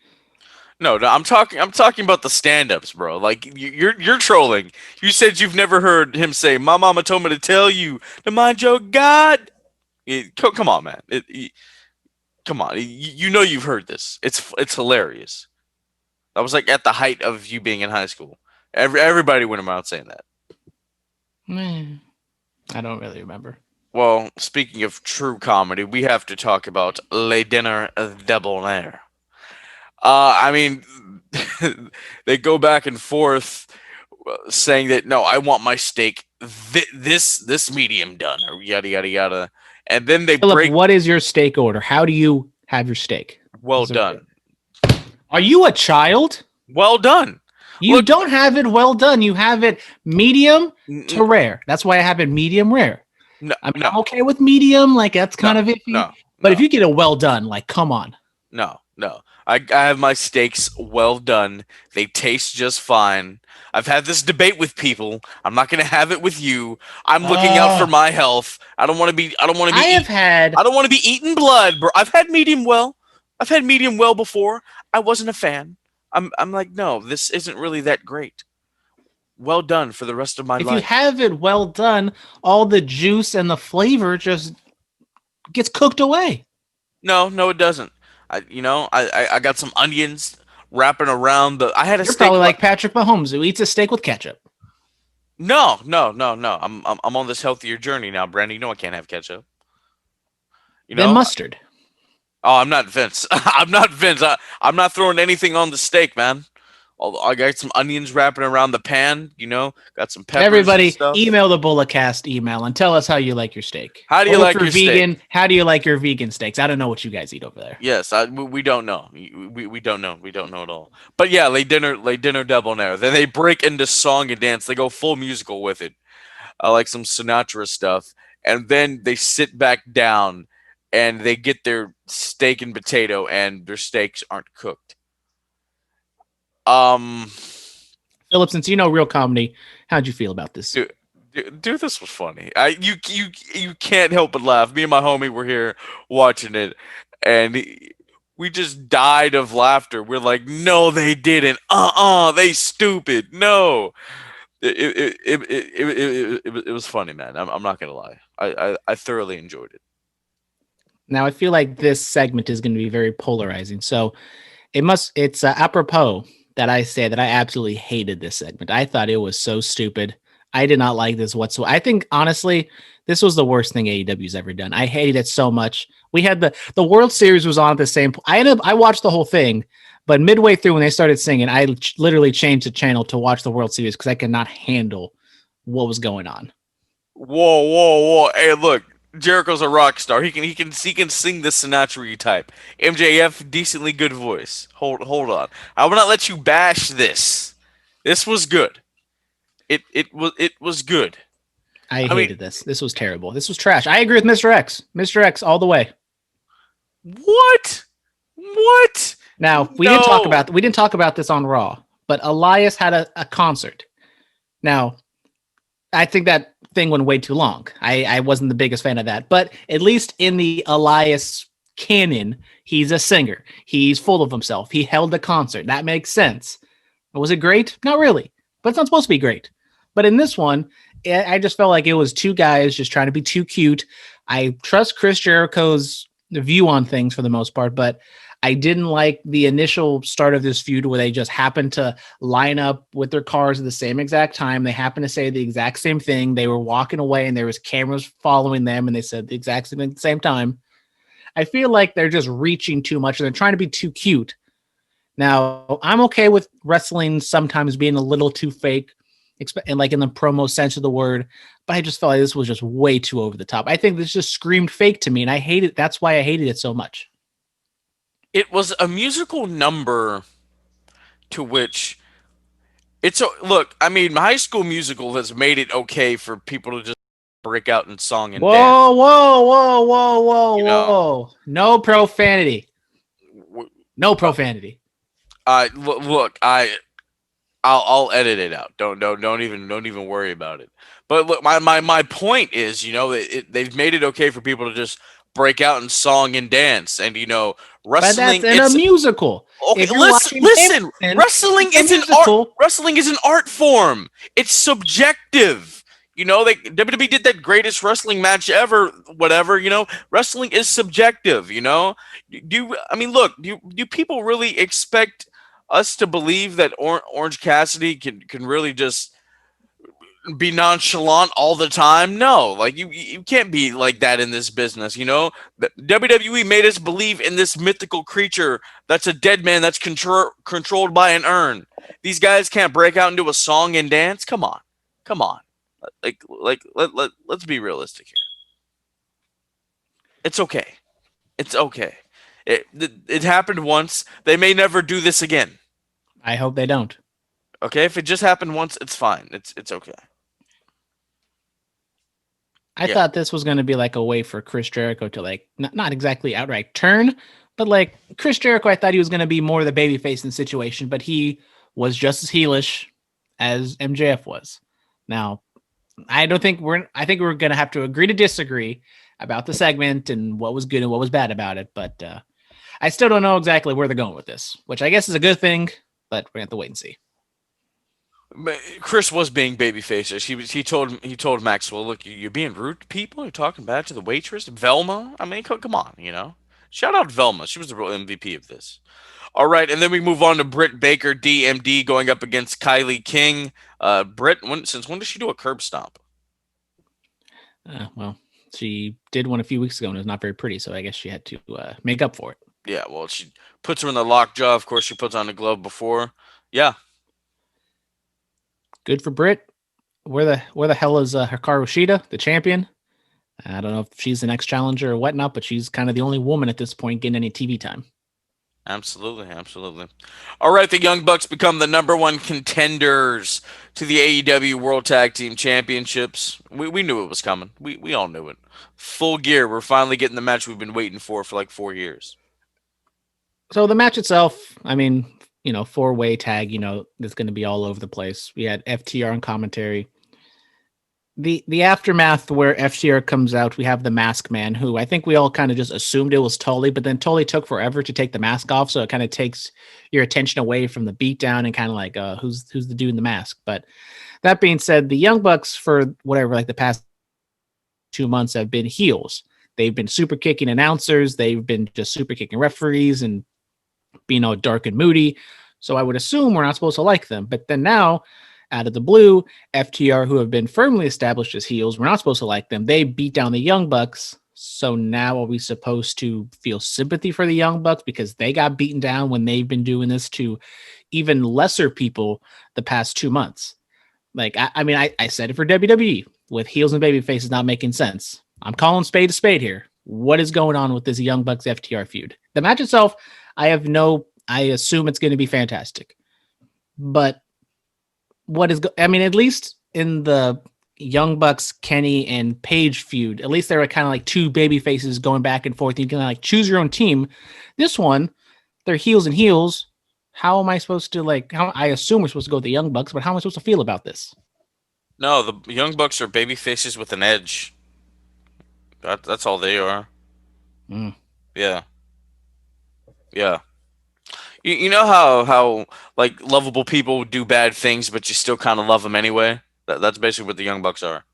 No, I'm talking about the stand-ups, bro. Like you're trolling. You said you've never heard him say, "My mama told me to tell you to mind your God." Come on, man. Come on. You've heard this. It's hilarious. That was like at the height of you being in high school. Everybody went around saying that. I don't really remember. Well, speaking of true comedy, we have to talk about Le Dinner Debonair. I mean, they go back and forth saying that, no, I want my steak this medium done, or yada yada yada, and then they Phillip, break. What is your steak order? How do you have your steak? Well done. Are you a child? Well done. You don't have it well done. You have it medium to rare. That's why I have it medium rare. No, I'm okay with medium. Like that's kind of iffy. But if you get it well done, like come on. No. I have my steaks well done. They taste just fine. I've had this debate with people. I'm not going to have it with you. I'm looking out for my health. I don't want to be. I don't want to be eating blood, bro. I've had medium well. I've had medium well before. I wasn't a fan. I'm like, no, this isn't really that great. Well done for the rest of my life. If you have it well done, all the juice and the flavor just gets cooked away. No, it doesn't. I got some onions wrapping around the. I had a. You're steak probably like Patrick Mahomes, who eats a steak with ketchup. No. I'm on this healthier journey now, Brandon. You know I can't have ketchup. Then mustard. Oh, I'm not Vince. I'm not Vince. I'm not throwing anything on the steak, man. I got some onions wrapping around the pan. Got some peppers. Everybody, and stuff. Email the Bullacast email and tell us how you like your steak. How do you like your vegan? steak? How do you like your vegan steaks? I don't know what you guys eat over there. Yes, we don't know. We don't know. We don't know at all. But yeah, Le Dinner Debonair. Then they break into song and dance. They go full musical with it, like some Sinatra stuff. And then they sit back down and they get their steak and potato, and their steaks aren't cooked. Phillip, since you know real comedy, how'd you feel about this? Dude, this was funny. You can't help but laugh. Me and my homie were here watching it, and we just died of laughter. We're like, no, they didn't. They stupid. No. It was funny, man. I'm not gonna lie. I thoroughly enjoyed it. Now I feel like this segment is going to be very polarizing. So it's apropos that I say that I absolutely hated this segment. I thought it was so stupid. I did not like this whatsoever. I think honestly, this was the worst thing AEW's ever done. I hated it so much. We had the World Series was on at the same point. I watched the whole thing, but midway through when they started singing, I literally changed the channel to watch the World Series because I could not handle what was going on. Whoa, whoa, whoa! Hey, look, Jericho's a rock star. He can sing the Sinatra type. MJF, decently good voice. Hold on. I will not let you bash this. This was good. It was good. I I mean, hated this. This was terrible. This was trash. I agree with Mr. X. Mr. X all the way. what? What? Now No. we didn't talk about this on Raw, but Elias had a concert. Now, I think that thing went way too long. I wasn't the biggest fan of that, but at least in the Elias canon, he's a singer. He's full of himself. He held a concert. That makes sense. Was it great? Not really, but it's not supposed to be great. But in this one, I just felt like it was two guys just trying to be too cute. I trust Chris Jericho's view on things for the most part, but I didn't like the initial start of this feud where they just happened to line up with their cars at the same exact time. They happened to say the exact same thing. They were walking away and there was cameras following them and they said the exact same thing at the same time. I feel like they're just reaching too much and they're trying to be too cute. Now, I'm okay with wrestling sometimes being a little too fake, and like in the promo sense of the word, but I just felt like this was just way too over the top. I think this just screamed fake to me, and I hate it. That's why I hated it so much. It was a musical number to which look. I mean, High School Musical has made it okay for people to just break out in song and dance. Whoa, whoa, whoa, whoa, whoa, You know, whoa. No profanity. W- No profanity. look, I'll edit it out. Don't even worry about it. But look, my point is, they've made it okay for people to just break out in song and dance, and But that's wrestling. in a It's musical. okay. If you're Listen, watching listen. Hamilton, Wrestling it's a is an art. musical. Wrestling is an art form. It's subjective. WWE did that greatest wrestling match ever. Whatever. Wrestling is subjective. I mean, look. Do people really expect us to believe that Orange Cassidy can really just be nonchalant all the time? No, like you can't be like that in this business. WWE made us believe in this mythical creature that's a dead man that's controlled by an urn. These guys can't break out into a song and dance. Come on, come on. Let's be realistic here. It's okay. It's okay. It happened once. They may never do this again. I hope they don't. Okay, if it just happened once, it's fine. It's okay. I Yeah. thought this was going to be like a way for Chris Jericho to like not exactly outright turn, but like Chris Jericho, I thought he was going to be more the babyface in the situation, but he was just as heelish as MJF was. Now, I think we're going to have to agree to disagree about the segment and what was good and what was bad about it, but I still don't know exactly where they're going with this, which I guess is a good thing, but we're going to have to wait and see. Chris was being babyfacish. He told Maxwell, "Look, you're being rude to people. You're talking bad to the waitress, Velma. I mean, come on. Shout out Velma. She was the real MVP of this. All right, and then we move on to Britt Baker, DMD, going up against Kylie King. Britt, since when did she do a curb stomp? Well, she did one a few weeks ago and it was not very pretty, so I guess she had to make up for it. Yeah, well, she puts her in the lockjaw. Of course, she puts on a glove before. Yeah, Good for Britt. Where the hell is Hikaru Shida, the champion? I don't know if she's the next challenger or whatnot, but she's kind of the only woman at this point getting any TV time. absolutely. All right, the Young Bucks become the number one contenders to the AEW World Tag Team Championships. We knew it was coming. We all knew it. Full gear. We're finally getting the match we've been waiting for like 4 years. So the match itself, I mean, four-way tag, it's going to be all over the place. We had FTR on commentary. the aftermath where FTR comes out, we have the Mask Man, who I think we all kind of just assumed it was Tully, but then Tully took forever to take the mask off, so it kind of takes your attention away from the beatdown and kind of like who's the dude in the mask. But that being said, the Young Bucks for whatever like the past 2 months have been heels. They've been super kicking announcers, they've been just super kicking referees and being all dark and moody. So I would assume we're not supposed to like them. But then now, out of the blue, FTR, who have been firmly established as heels, we're not supposed to like them. They beat down the Young Bucks. So now are we supposed to feel sympathy for the Young Bucks because they got beaten down when they've been doing this to even lesser people the past 2 months? Like, I said it for WWE with heels and baby faces not making sense. I'm calling spade a spade here. What is going on with this Young Bucks FTR feud? The match itself, I assume it's going to be fantastic. But at least in the Young Bucks, Kenny and Paige feud, at least they were kind of like two baby faces going back and forth. You can like choose your own team. This one, they're heels and heels. How am I supposed to I assume we're supposed to go with the Young Bucks, but how am I supposed to feel about this? No, the Young Bucks are baby faces with an edge. That's all they are. Mm. Yeah. Yeah. You know how like lovable people do bad things, but you still kind of love them anyway. That's basically what the Young Bucks are.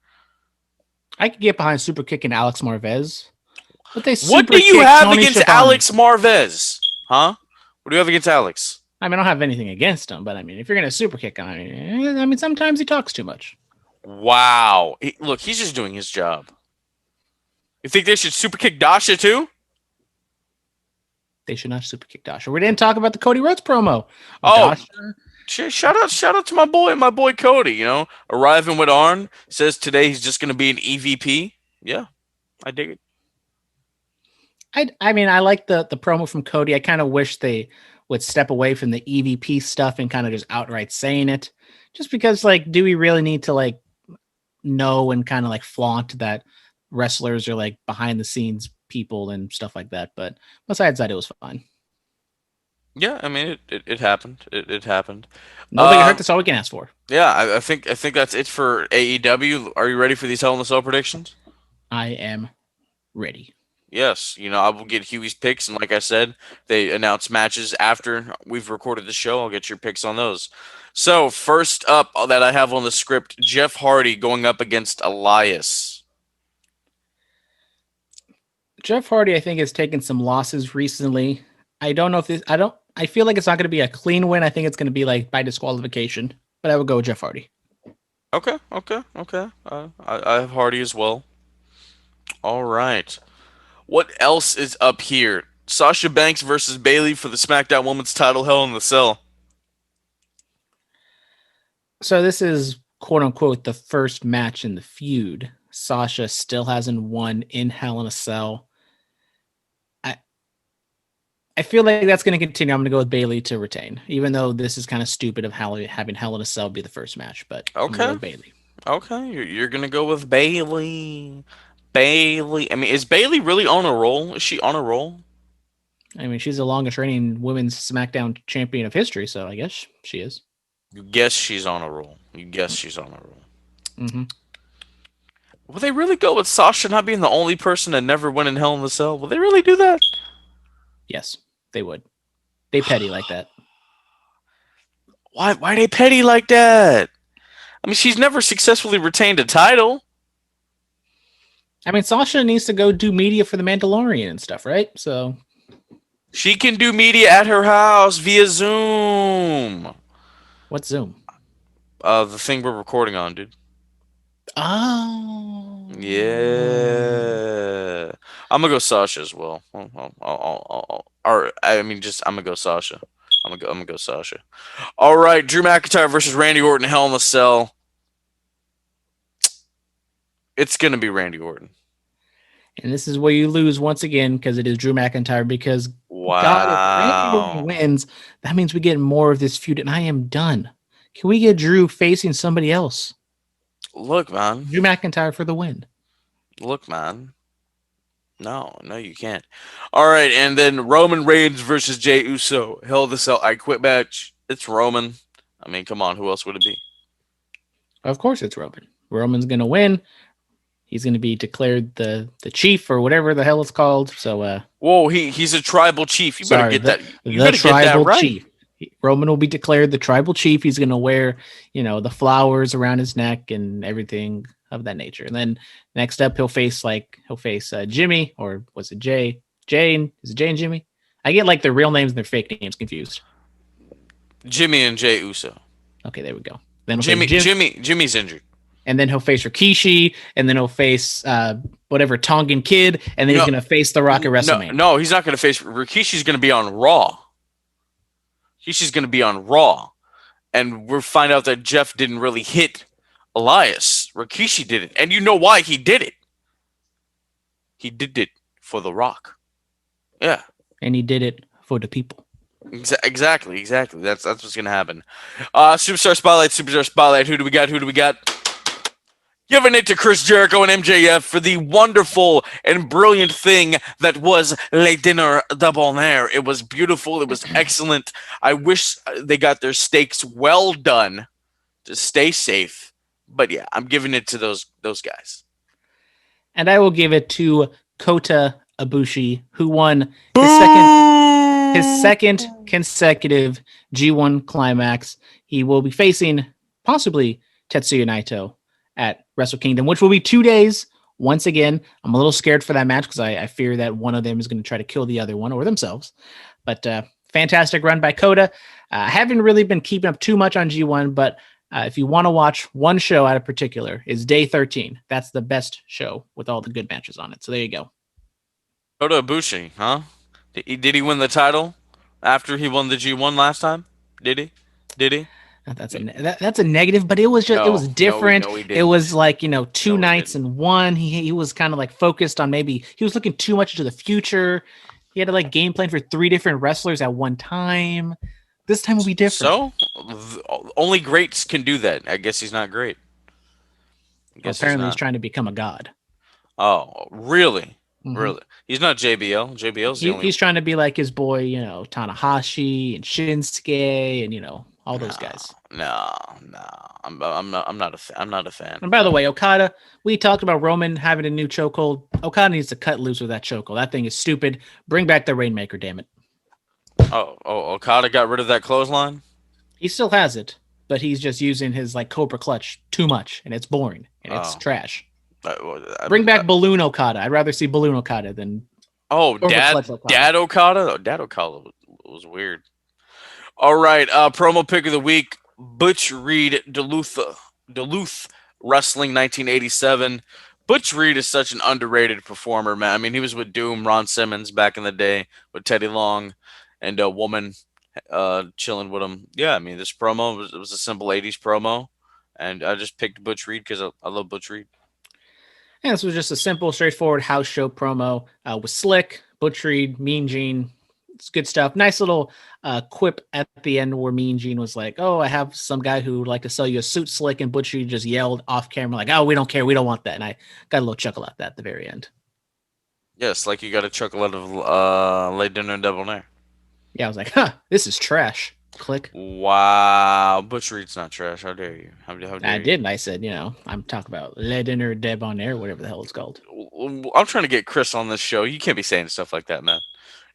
I could get behind super kicking Alex Marvez, but they What do you have against Alex Marvez? Huh? What do you have against Alex? I don't have anything against him, but if you're gonna super kick him, sometimes he talks too much. Wow. Look, he's just doing his job. You think they should super kick Dasha too? They should not super kick Dasha. We didn't talk about the Cody Rhodes promo. Oh, shout out to my boy Cody. You know, arriving with Arn, says today he's just going to be an EVP. Yeah, I dig it. I like the promo from Cody. I kind of wish they would step away from the EVP stuff and kind of just outright saying it. Just because, do we really need to know and kind of flaunt that wrestlers are behind the scenes people and stuff like that? But besides that, it was fine. Yeah, it happened. It happened. Nobody hurt. That's all we can ask for. Yeah, I think that's it for AEW. Are you ready for these Hell in a Cell predictions? I am ready. Yes, I will get Huey's picks, and like I said, they announce matches after we've recorded the show. I'll get your picks on those. So first up that I have on the script, Jeff Hardy going up against Elias. Jeff Hardy, I think, has taken some losses recently. I don't know if I feel like it's not going to be a clean win. I think it's going to be by disqualification, but I would go with Jeff Hardy. Okay. I have Hardy as well. All right. What else is up here? Sasha Banks versus Bayley for the SmackDown Women's title, Hell in the Cell. So this is, quote unquote, the first match in the feud. Sasha still hasn't won in Hell in a Cell. I feel like that's going to continue. I'm going to go with Bayley to retain, even though this is kind of stupid of having Hell in a Cell be the first match. But okay, Bayley. Okay, you're going to go with Bayley. Bayley. Is Bayley really on a roll? Is she on a roll? She's the longest reigning women's SmackDown champion of history, so I guess she is. You guess she's on a roll. Mm-hmm. Will they really go with Sasha not being the only person that never went in Hell in the Cell? Will they really do that? Yes, they would. They petty like that. Why they petty like that? She's never successfully retained a title. Sasha needs to go do media for the Mandalorian and stuff, right? So she can do media at her house via Zoom. What's Zoom? The thing we're recording on, dude. Oh. Yeah. I'm gonna go Sasha as well. I'm gonna go Sasha. I'm gonna go Sasha. All right, Drew McIntyre versus Randy Orton, Hell in a Cell. It's gonna be Randy Orton. And this is where you lose once again because it is Drew McIntyre. Because wow, God, if Randy Orton wins, that means we get more of this feud, and I am done. Can we get Drew facing somebody else? Look, man. Drew McIntyre for the win. Look, man. No, you can't. All right, and then Roman Reigns versus Jey Uso. Hell in a Cell I Quit match. It's Roman. Come on, who else would it be? Of course it's Roman. Roman's going to win. He's going to be declared the chief or whatever the hell it's called. So, Whoa, he's a tribal chief. You better get that. You the better get that tribal right. chief. Roman will be declared the tribal chief. He's going to wear, the flowers around his neck and everything of that nature. And then next up, he'll face Jimmy, or was it Jay? Jane? Is it Jay and Jimmy? I get like their real names and their fake names confused. Jimmy and Jay Uso. Okay, there we go. Then Jimmy's injured. And then he'll face Rikishi, and then he'll face whatever Tongan Kid, and then he's going to face The Rock at WrestleMania. No, he's not going to face Rikishi's going to be on Raw. Rikishi's going to be on Raw, and we'll find out that Jeff didn't really hit Elias. Rikishi did it, and you know why he did it. He did it for The Rock. Yeah, and he did it for the people. Exactly. That's what's going to happen. Superstar Spotlight. Who do we got? Giving it to Chris Jericho and MJF for the wonderful and brilliant thing that was Le Dinner Debonair. It was beautiful. It was excellent. I wish they got their steaks well done to stay safe. But yeah, I'm giving it to those guys. And I will give it to Kota Ibushi, who won his second consecutive G1 climax. He will be facing possibly Tetsuya Naito at Wrestle Kingdom, which will be 2 days. Once again, I'm a little scared for that match because I fear that one of them is going to try to kill the other one or themselves. But fantastic run by Kota. I haven't really been keeping up too much on G1, but if you want to watch one show out of particular, is Day 13. That's the best show with all the good matches on it. So there you go. Kota Ibushi, huh? Did he win the title after he won the G1 last time? Did he? That's a negative, but it was just it was different. No, it was like 2 nights in one. He was kind of like focused on maybe he was looking too much into the future. He had to like game plan for 3 different wrestlers at one time. This time will be different. So only greats can do that. I guess he's not great. Apparently, he's trying to become a god. Oh, really? Mm-hmm. Really? He's not JBL. JBL's the only. He's trying to be like his boy, Tanahashi and Shinsuke and all those guys. No. I'm not a fan. And by the way, Okada, we talked about Roman having a new chokehold. Okada needs to cut loose with that chokehold. That thing is stupid. Bring back the Rainmaker, damn it. Oh, Okada got rid of that clothesline? He still has it, but he's just using his like Cobra Clutch too much, and it's boring and it's trash. Bring back Balloon Okada. I'd rather see Balloon Okada than Dad Okada. Oh, Dad Okada was weird. All right, promo pick of the week: Butch Reed, Duluth Wrestling, 1987. Butch Reed is such an underrated performer, man. I mean, he was with Doom, Ron Simmons back in the day, with Teddy Long, and a woman chilling with him. Yeah, I mean, this promo was a simple 80s promo, and I just picked Butch Reed because I love Butch Reed. Yeah, this was just a simple, straightforward house show promo with Slick, Butch Reed, Mean Gene. It's good stuff. Nice little quip at the end where Mean Gene was like, "Oh, I have some guy who would like to sell you a suit, Slick," and Butch Reed just yelled off camera like, "Oh, we don't care. We don't want that." And I got a little chuckle at that at the very end. Yes, like you got a chuckle out of Le Dinner Debonair. Yeah, I was like, "Huh, this is trash." Click. Wow, Butch Reed's not trash. How dare you? How dare I you? didn't. I said, I'm talking about Le Dinner Debonair, whatever the hell it's called. I'm trying to get Chris on this show. You can't be saying stuff like that, man.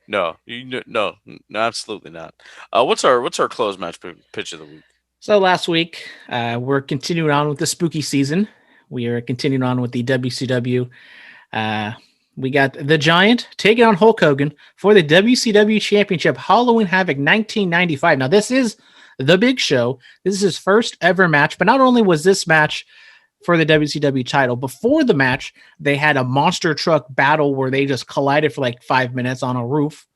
No, absolutely not. What's our close match pitch of the week? So last week, we're continuing on with the spooky season. We are continuing on with the WCW. We got the Giant taking on Hulk Hogan for the WCW Championship, Halloween Havoc 1995. Now, this is the big show. This is his first ever match, but not only was this match for the WCW title, before the match, they had a monster truck battle where they just collided for like 5 minutes on a roof,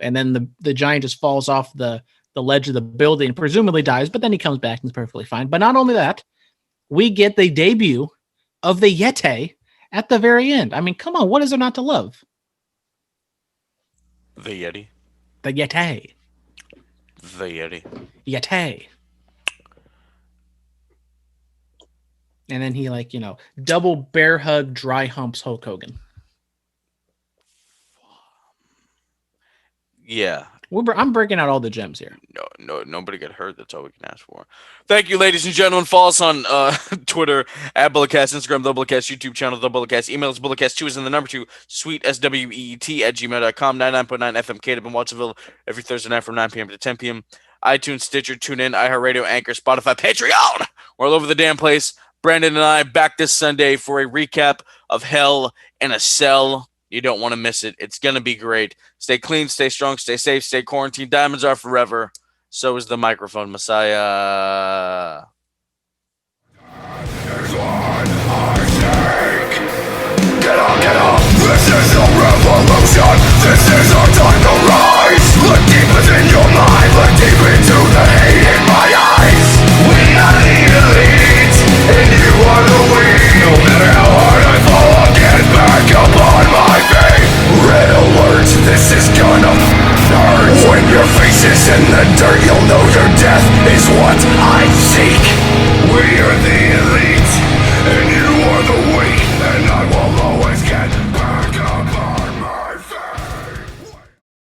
and then the Giant just falls off the ledge of the building, presumably dies, but then he comes back and is perfectly fine. But not only that, we get the debut of the Yeti at the very end. I mean, come on, what is there not to love? The Yeti. The Yeti. The Yeti. Yeti. And then he double bear hug, dry humps Hulk Hogan. Yeah. I'm breaking out all the gems here. No, nobody get hurt. That's all we can ask for. Thank you, ladies and gentlemen. Follow us on Twitter at Bulletcast, Instagram Bulletcast, YouTube channel The Bulletcast, email is Bulletcast2 is in the number 2, sweet SWEET@gmail.com, 99.9 FM Kate up in Watsonville every Thursday night from 9 p.m. to 10 p.m. iTunes, Stitcher, TuneIn, iHeartRadio, Anchor, Spotify, Patreon. We're all over the damn place. Brandon and I back this Sunday for a recap of Hell in a Cell. You don't want to miss it. It's going to be great. Stay clean, stay strong, stay safe, stay quarantined. Diamonds are forever. So is the microphone, Messiah. There's one I take. Get up, this is a revolution. This is our time to rise. Look deep within your mind, look deep into the hate in my eyes. We are the elite, and you are the weak. No matter how hard I fall, I'll get back up on my feet. Red alert, this is gonna hurt. When your face is in the dirt, you'll know your death is what I seek. We are the